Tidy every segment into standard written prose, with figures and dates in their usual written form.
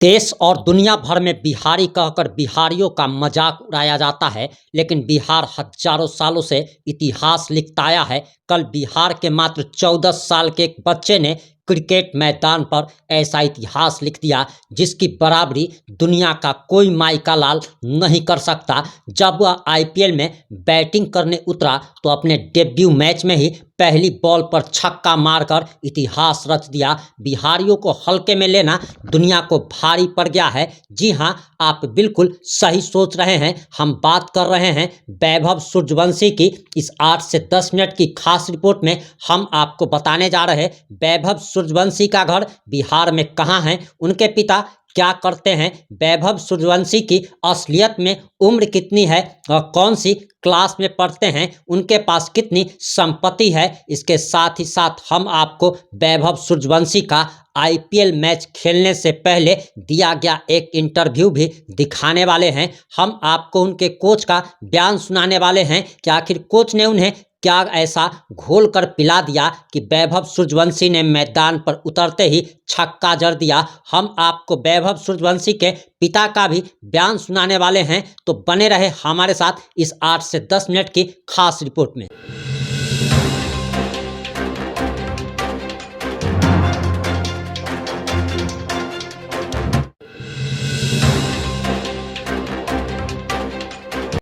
देश और दुनिया भर में बिहारी कहकर बिहारियों का मजाक उड़ाया जाता है, लेकिन बिहार हजारों सालों से इतिहास लिखता आया है। कल बिहार के मात्र 14 साल के एक बच्चे ने क्रिकेट मैदान पर ऐसा इतिहास लिख दिया जिसकी बराबरी दुनिया का कोई माइका लाल नहीं कर सकता। जब वह आईपीएल में बैटिंग करने उतरा तो अपने डेब्यू मैच में ही पहली बॉल पर छक्का मारकर इतिहास रच दिया। बिहारियों को हल्के में लेना दुनिया को भारी पड़ गया है। जी हां, आप बिल्कुल सही सोच रहे हैं। हम बात कर रहे हैं वैभव सूर्यवंशी की। इस 8 से 10 मिनट की खास रिपोर्ट में हम आपको बताने जा रहे हैं वैभव सूर्यवंशी का घर बिहार में कहां है, उनके पिता क्या करते हैं, वैभव सूर्यवंशी की असलियत में उम्र कितनी है और कौन सी क्लास में पढ़ते हैं, उनके पास कितनी संपत्ति है। इसके साथ ही साथ हम आपको वैभव सूर्यवंशी का आईपीएल मैच खेलने से पहले दिया गया एक इंटरव्यू भी दिखाने वाले हैं। हम आपको उनके कोच का बयान सुनाने वाले हैं कि आखिर कोच ने उन्हें क्या ऐसा घोल कर पिला दिया कि वैभव सूर्यवंशी ने मैदान पर उतरते ही छक्का जड़ दिया। हम आपको वैभव सूर्यवंशी के पिता का भी बयान सुनाने वाले हैं, तो बने रहे हमारे साथ इस 8 से 10 मिनट की खास रिपोर्ट में।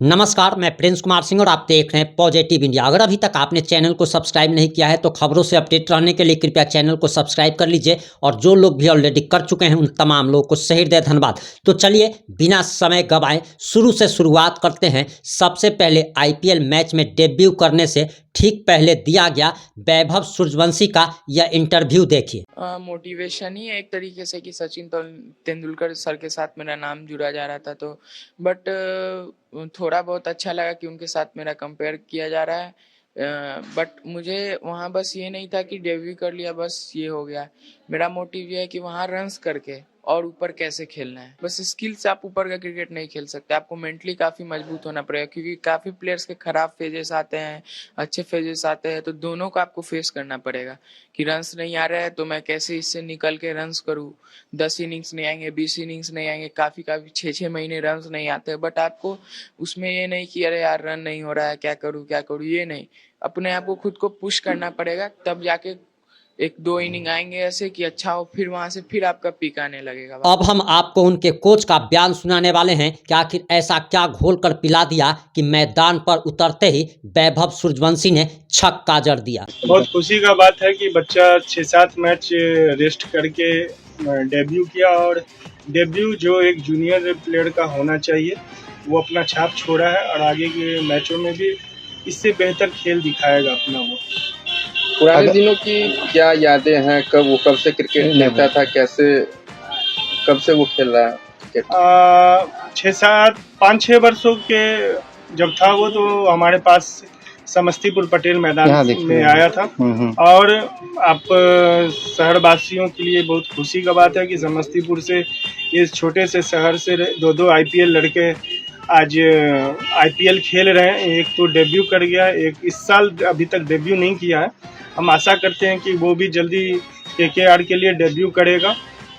नमस्कार, मैं प्रिंस कुमार सिंह और आप देख रहे हैं पॉजिटिव इंडिया। अगर अभी तक आपने चैनल को सब्सक्राइब नहीं किया है तो खबरों से अपडेट रहने के लिए कृपया चैनल को सब्सक्राइब कर लीजिए, और जो लोग भी ऑलरेडी कर चुके हैं उन तमाम लोगों को सही हृदय धन्यवाद। तो चलिए बिना समय गवाए शुरू से शुरुआत करते हैं। सबसे पहले आईपीएल मैच में डेब्यू करने से ठीक पहले दिया गया वैभव सूर्यवंशी का यह इंटरव्यू देखिए। मोटिवेशन ही है एक तरीके से कि सचिन तेंदुलकर सर के साथ मेरा नाम जुड़ा जा रहा था, तो बट थोड़ा बहुत अच्छा लगा कि उनके साथ मेरा कंपेयर किया जा रहा है। बट मुझे वहाँ बस ये नहीं था कि डेब्यू कर लिया बस ये हो गया। मेरा मोटिव ये है कि वहाँ रन्स करके और ऊपर कैसे खेलना है। बस स्किल से आप ऊपर का क्रिकेट नहीं खेल सकते, आपको मेंटली काफ़ी मजबूत होना पड़ेगा, क्योंकि काफ़ी प्लेयर्स के खराब फेजेस आते हैं, अच्छे फेजेस आते हैं, तो दोनों को आपको फेस करना पड़ेगा कि रन्स नहीं आ रहा है तो मैं कैसे इससे निकल के रन्स करूँ। 10 इनिंग्स नहीं आएंगे, 20 इनिंग्स नहीं आएंगे, काफ़ी 6-6 महीने रन्स नहीं आते, बट आपको उसमें ये नहीं कि अरे यार रन नहीं हो रहा है, क्या करूँ, ये नहीं। अपने आप को खुद को पुश करना पड़ेगा, तब जाके 1-2 इनिंग आएंगे ऐसे कि अच्छा हो, फिर वहां से फिर आपका पीक आने लगेगा। अब हम आपको उनके कोच का बयान सुनाने वाले हैं कि आखिर ऐसा क्या घोल कर पिला दिया कि मैदान पर उतरते ही वैभव सूर्यवंशी ने छक्का जड़ दिया। बहुत खुशी का बात है कि बच्चा 6-7 मैच रेस्ट करके डेब्यू किया, और डेब्यू जो एक जूनियर प्लेयर का होना चाहिए वो अपना छाप छोड़ा है, और आगे के मैचों में भी इससे बेहतर खेल दिखाएगा अपना। वो पुराने दिनों की क्या यादें हैं, कब से क्रिकेट खेलता था, कब से वो खेल रहा है क्रिकेट? 5-6 वर्षों के जब था वो, तो हमारे पास समस्तीपुर पटेल मैदान में आया था। और आप शहरवासियों के लिए बहुत खुशी का बात है कि समस्तीपुर से, इस छोटे से शहर से 2 आईपीएल लड़के आज आईपीएल खेल रहे हैं। एक तो डेब्यू कर गया, एक इस साल अभी तक डेब्यू नहीं किया है। हम आशा करते हैं कि वो भी जल्दी केकेआर के लिए डेब्यू करेगा।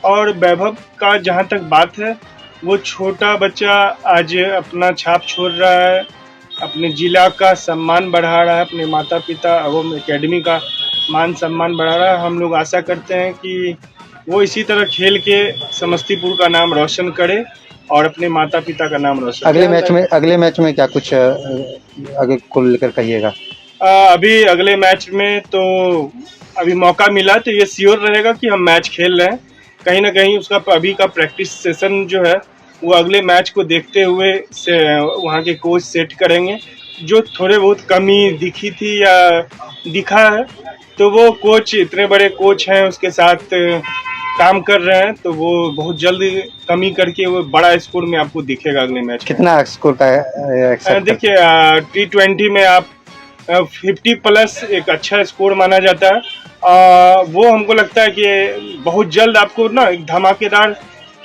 और वैभव का जहाँ तक बात है, वो छोटा बच्चा आज अपना छाप छोड़ रहा है, अपने जिला का सम्मान बढ़ा रहा है, अपने माता पिता एवं एकेडमी का मान सम्मान बढ़ा रहा है। हम लोग आशा करते हैं कि वो इसी तरह खेल के समस्तीपुर का नाम रोशन करे और अपने माता पिता का नाम रोशन। अगले मैच में क्या कुछ आगे को लेकर कहिएगा? अभी अगले मैच में तो अभी मौका मिला तो ये श्योर रहेगा कि हम मैच खेल रहे हैं। कहीं ना कहीं उसका अभी का प्रैक्टिस सेशन जो है वो अगले मैच को देखते हुए से वहाँ के कोच सेट करेंगे। जो थोड़े बहुत कमी दिखी थी या दिखा है, तो वो कोच, इतने बड़े कोच हैं, उसके साथ काम कर रहे हैं, तो वो बहुत जल्द कमी करके वो बड़ा स्कोर में आपको दिखेगा अगले मैच। कितना स्कोर का है? देखिए, T20 में आप 50+ एक अच्छा स्कोर माना जाता है। वो हमको लगता है कि बहुत जल्द आपको ना एक धमाकेदार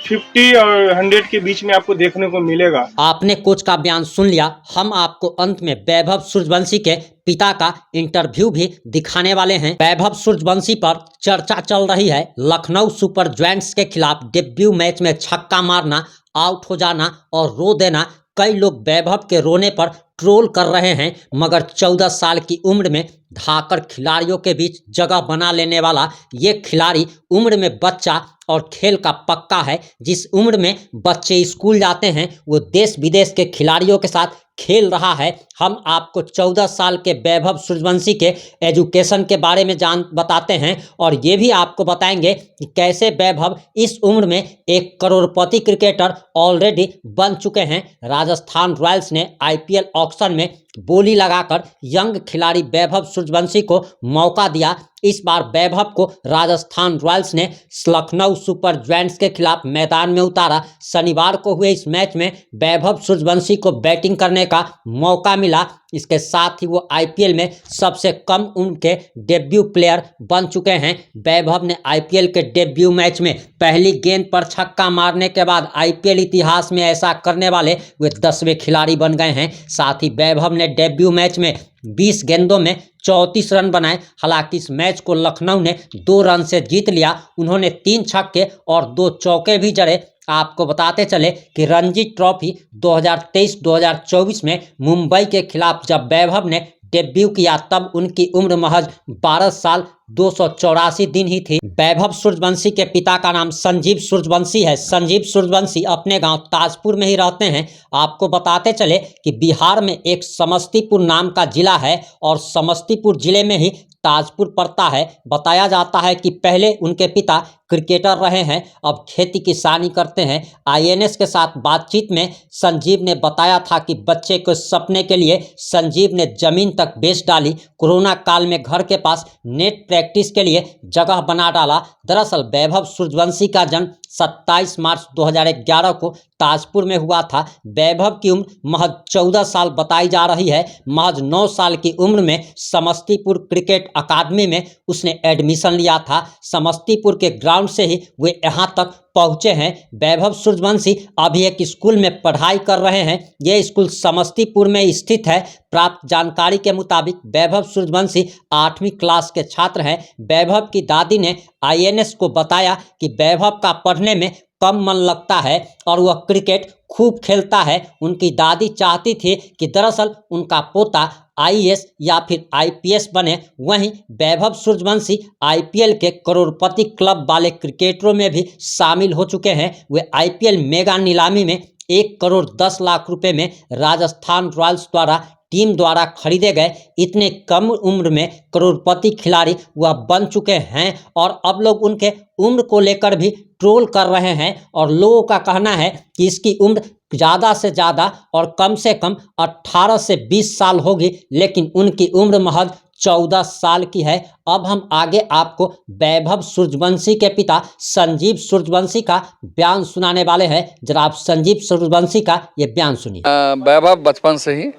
50 और 100 के बीच में आपको देखने को मिलेगा। आपने कोच का बयान सुन लिया। हम आपको अंत में वैभव सूर्यवंशी के पिता का इंटरव्यू भी दिखाने वाले हैं। वैभव सूर्यवंशी पर चर्चा चल रही है। लखनऊ सुपर जायंट्स के खिलाफ डेब्यू मैच में छक्का मारना, आउट हो जाना और रो देना। कई लोग वैभव के रोने पर ट्रोल कर रहे हैं, मगर 14 साल की उम्र में धाकड़ खिलाड़ियों के बीच जगह बना लेने वाला ये खिलाड़ी उम्र में बच्चा और खेल का पक्का है। जिस उम्र में बच्चे स्कूल जाते हैं वो देश विदेश के खिलाड़ियों के साथ खेल रहा है। हम आपको 14 साल के वैभव सूर्यवंशी के एजुकेशन के बारे में बताते हैं और ये भी आपको बताएंगे कि कैसे वैभव इस उम्र में एक करोड़पति क्रिकेटर ऑलरेडी बन चुके हैं। राजस्थान रॉयल्स ने IPL ऑक्शन में बोली लगाकर यंग खिलाड़ी वैभव सूर्यवंशी को मौका दिया। इस बार वैभव को राजस्थान रॉयल्स ने लखनऊ सुपर जायंट्स के खिलाफ मैदान में उतारा। शनिवार को हुए इस मैच में वैभव सूर्यवंशी को बैटिंग करने का मौका मिला। इसके साथ ही वो IPL में सबसे कम उम्र के डेब्यू प्लेयर बन चुके हैं। वैभव ने IPL के डेब्यू मैच में पहली गेंद पर छक्का मारने के बाद IPL इतिहास में ऐसा करने वाले वे 10वें खिलाड़ी बन गए हैं। साथ ही वैभव ने डेब्यू मैच में 20 गेंदों में 34 रन बनाए। हालांकि इस मैच को लखनऊ ने 2 रन से जीत लिया। उन्होंने 3 छक्के और 2 चौके भी जड़े। आपको बताते चले कि रणजी ट्रॉफी 2023-2024 में मुंबई के खिलाफ जब वैभव ने डेब्यू किया तब उनकी उम्र महज 12 साल 284 दिन ही थी। वैभव सूर्यवंशी के पिता का नाम संजीव सूर्यवंशी है। संजीव सूर्यवंशी अपने गांव ताजपुर में ही रहते हैं। आपको बताते चले कि बिहार में एक समस्तीपुर नाम का जिला है और समस्तीपुर जिले में ही ताजपुर पड़ता है। बताया जाता है कि पहले उनके पिता क्रिकेटर रहे हैं, अब खेती किसानी करते हैं। INS के साथ बातचीत में संजीव ने बताया था कि बच्चे के सपने के लिए संजीव ने जमीन तक बेच डाली। कोरोना काल में घर के पास नेट प्रैक्टिस के लिए जगह बना डाला। दरअसल वैभव सूर्यवंशी का जन्म 27 मार्च 2011 को ताजपुर में हुआ था। वैभव की उम्र महज 14 साल बताई जा रही है। महज 9 साल की उम्र में समस्तीपुर क्रिकेट अकादमी में उसने एडमिशन लिया था। समस्तीपुर के ग्राउंड से ही वे यहाँ तक पहुँचे हैं। वैभव सूर्यवंशी अभी एक स्कूल में पढ़ाई कर रहे हैं। यह स्कूल समस्तीपुर में स्थित है। प्राप्त जानकारी के मुताबिक वैभव सूर्यवंशी 8वीं क्लास के छात्र हैं। वैभव की दादी ने INS को बताया कि वैभव का पढ़ने में कम मन लगता है और वह क्रिकेट खूब खेलता है। उनकी दादी चाहती थी कि दरअसल उनका पोता IAS या फिर IPS बने। वहीं वैभव सूर्यवंशी IPL के करोड़पति क्लब वाले क्रिकेटरों में भी शामिल हो चुके हैं। वे IPL मेगा नीलामी में 1 करोड़ 10 लाख रुपए में राजस्थान रॉयल्स द्वारा टीम द्वारा खरीदे गए। इतने कम उम्र में करोड़पति खिलाड़ी वह बन चुके हैं और अब लोग उनके उम्र को लेकर भी ट्रोल कर रहे हैं और लोगों का कहना है कि इसकी उम्र ज़्यादा से ज़्यादा और कम से कम 18 से 20 साल होगी, लेकिन उनकी उम्र महज 14 साल की है। अब हम आगे आपको वैभव सूर्यवंशी के पिता संजीव सूर्यवंशी का बयान सुनाने वाले हैं। जरा आप संजीव सूर्यवंशी का ये बयान सुनिए। वैभव बचपन से ही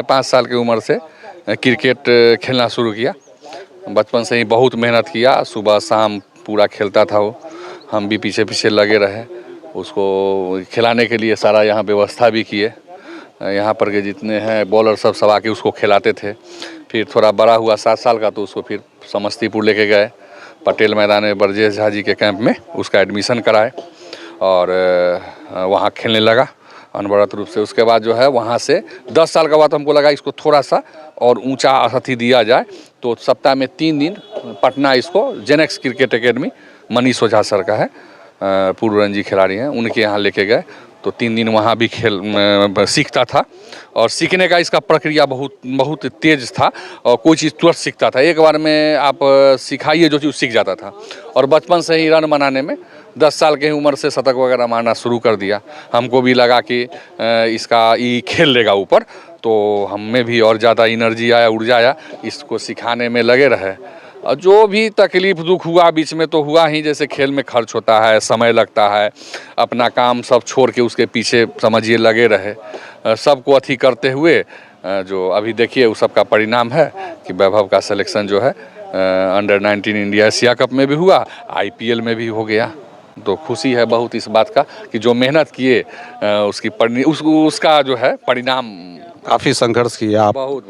5 साल की उम्र से क्रिकेट खेलना शुरू किया। बचपन से ही बहुत मेहनत किया, सुबह शाम पूरा खेलता था वो। हम भी पीछे पीछे लगे रहे, उसको खिलाने के लिए सारा यहाँ व्यवस्था भी किए। यहाँ पर के जितने हैं बॉलर सब आके उसको खिलाते थे। फिर थोड़ा बड़ा हुआ 7 साल का तो उसको फिर समस्तीपुर लेके गए। पटेल मैदान में ब्रजेश झा जी के कैंप में उसका एडमिशन कराए और वहाँ खेलने लगा अनवरत रूप से। उसके बाद जो है वहाँ से 10 साल के बाद हमको लगा इसको थोड़ा सा और ऊंचा अतिथि दिया जाए, तो सप्ताह में 3 दिन पटना इसको जेनेक्स क्रिकेट एकेडमी मनीष ओझा सर का है, पूर्व रणजी खिलाड़ी हैं, उनके यहाँ लेके गए। तो 3 दिन वहाँ भी सीखता था और सीखने का इसका प्रक्रिया बहुत तेज था और कोई चीज़ तुरंत सीखता था। एक बार में आप सिखाइए जो चीज़ सीख जाता था। और बचपन से ही रन बनाने में 10 साल की उम्र से शतक वगैरह मारना शुरू कर दिया। हमको भी लगा कि इसका ये खेल लेगा ऊपर, तो हम में भी और ज़्यादा एनर्जी आया, ऊर्जा आया, इसको सिखाने में लगे रहे। और जो भी तकलीफ दुख हुआ बीच में तो हुआ ही, जैसे खेल में खर्च होता है, समय लगता है, अपना काम सब छोड़ के उसके पीछे समझिए लगे रहे। सबको अथी करते हुए जो अभी देखिए उस सब का परिणाम है कि वैभव का सिलेक्शन जो है अंडर 19 इंडिया एशिया कप में भी हुआ, IPL में भी हो गया। तो खुशी है बहुत इस बात का कि जो मेहनत किए उसका जो है परिणाम। काफ़ी संघर्ष किया आप। बहुत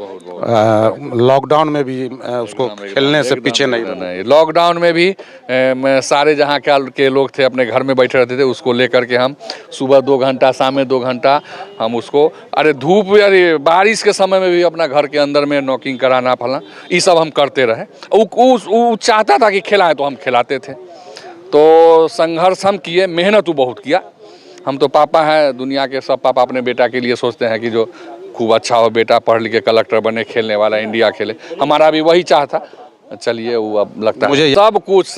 लॉकडाउन में भी उसको खेलने से पीछे नहीं। लॉकडाउन में भी सारे जहाँ के लोग थे अपने घर में बैठे रहते थे, उसको लेकर के हम सुबह 2 घंटा, शाम में 2 घंटा हम उसको, अरे धूप अरे बारिश के समय में भी अपना घर के अंदर में नॉकिंग कराना फला, ये सब हम करते रहे। वो चाहता था कि खिलाएं तो हम खिलाते थे। तो संघर्ष हम किए, मेहनत बहुत किया। हम तो पापा हैं, दुनिया के सब पापा अपने बेटा के लिए सोचते हैं कि जो खूब अच्छा हो बेटा, पढ़ लिख के कलेक्टर बने, खेलने वाला, इंडिया खेले। हमारा भी वही चाह था। चलिए वो अब लगता है सब कुछ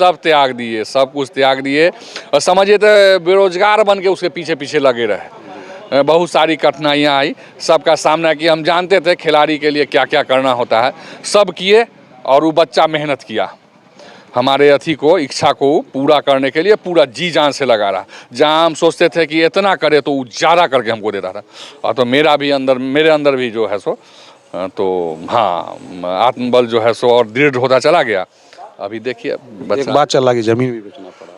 त्याग दिए और समझिए तो बेरोजगार बन के उसके पीछे पीछे लगे रहे। बहुत सारी कठिनाइयाँ आई, सबका सामना किया। हम जानते थे खिलाड़ी के लिए क्या क्या करना होता है, सब किए। और वो बच्चा मेहनत किया, हमारे इच्छा को पूरा करने के लिए पूरा जी जान से लगा रहा। जहाँ हम सोचते थे कि इतना करे तो वो ज़्यादा करके हमको देता था। और तो मेरे अंदर भी जो है सो तो हाँ आत्मबल जो है सो और दृढ़ होता चला गया। अभी देखिए एक बात चल रहा कि ज़मीन भी बेचना पड़ा।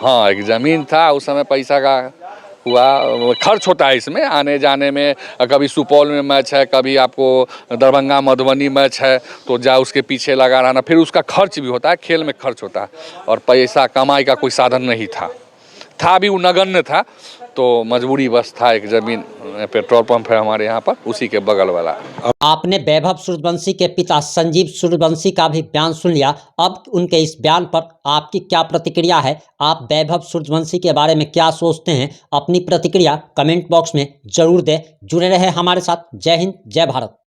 हाँ, एक ज़मीन था उस समय, पैसा का हुआ खर्च होता है इसमें आने जाने में। कभी सुपौल में मैच है, कभी आपको दरभंगा मधुबनी मैच है, तो जा उसके पीछे लगा रहना, फिर उसका खर्च भी होता है, खेल में खर्च होता है। और पैसा कमाई का कोई साधन नहीं था भी वो नगण्य था। तो मजबूरी बस था, एक ज़मीन पेट्रोल पंप है हमारे यहाँ पर, उसी के बगल वाला। आपने वैभव सूर्यवंशी के पिता संजीव सूर्यवंशी का भी बयान सुन लिया। अब उनके इस बयान पर आपकी क्या प्रतिक्रिया है? आप वैभव सूर्यवंशी के बारे में क्या सोचते हैं? अपनी प्रतिक्रिया कमेंट बॉक्स में जरूर दें। जुड़े रहे हमारे साथ। जय हिंद, जय भारत।